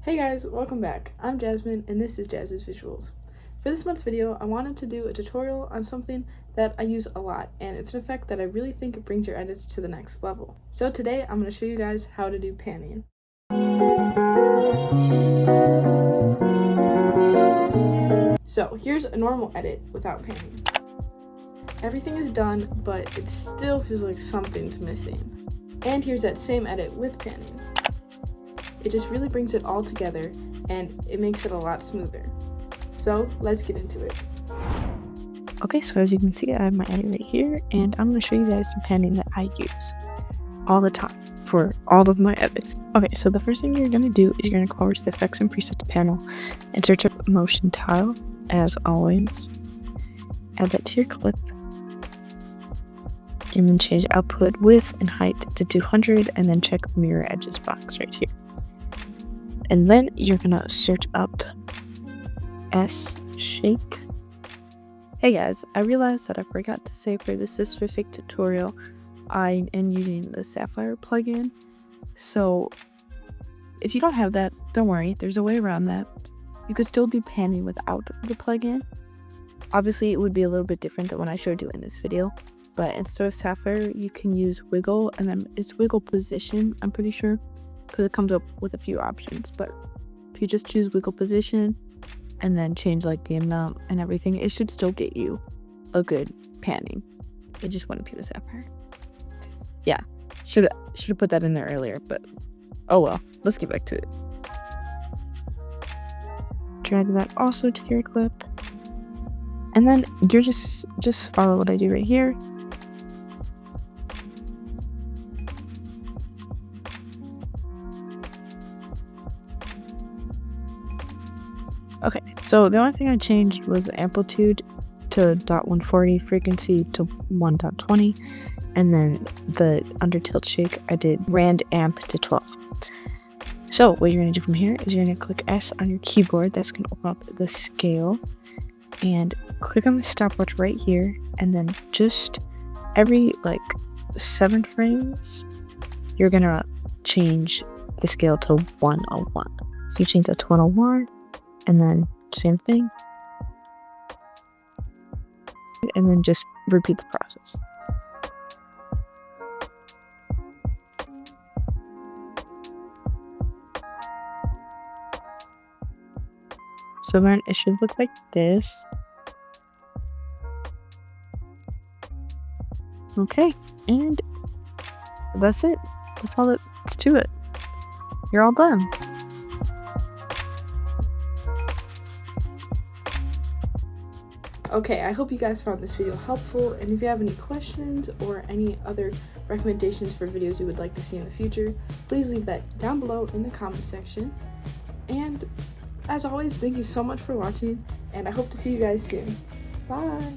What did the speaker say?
Hey guys, welcome back. I'm Jasmine and this is Jazsvisuals. For this month's video, I wanted to do a tutorial on something that I use a lot, and it's an effect that I really think it brings your edits to the next level. So today I'm going to show you guys how to do panning. So here's a normal edit without panning. Everything is done, but it still feels like something's missing. And here's that same edit with panning. It just really brings it all together and it makes it a lot smoother. So let's get into it. Okay, so as you can see, I have my edit right here, and I'm going to show you guys the panning that I use all the time for all of my edits. Okay, so the first thing you're going to do is you're going to go over to the effects and presets panel and search up motion tile, as always. Add that to your clip. And then change output width and height to 200, and then check the mirror edges box right here. And then you're gonna search up shake. Hey guys, I realized that I forgot to say for this specific tutorial, I am using the Sapphire plugin. So if you don't have that, don't worry, there's a way around that. You could still do panning without the plugin. Obviously, it would be a little bit different than what I showed you in this video. But instead of Sapphire, you can use wiggle, and then it's wiggle position, I'm pretty sure, because it comes up with a few options. But if you just choose wiggle position and then change like the amount and everything, it should still get you a good panning. It just wouldn't be with Sapphire. Yeah, should have put that in there earlier, but oh well. Let's get back to it. Drag that also to your clip, and then you're just follow what I do right here. Okay, so the only thing I changed was the amplitude to .140, frequency to 1.20, and then the under tilt shake I did rand amp to 12. So what you're going to do from here is you're going to click S on your keyboard. That's going to open up the scale, and click on the stopwatch right here, and then just every like 7 frames you're going to change the scale to 101. So you change that to 101, and then same thing, and then just repeat the process. So then it should look like this. Okay, and that's it. That's all that's to it. You're all done. Okay, I hope you guys found this video helpful, and if you have any questions or any other recommendations for videos you would like to see in the future, please leave that down below in the comment section. And as always, thank you so much for watching, and I hope to see you guys soon. Bye!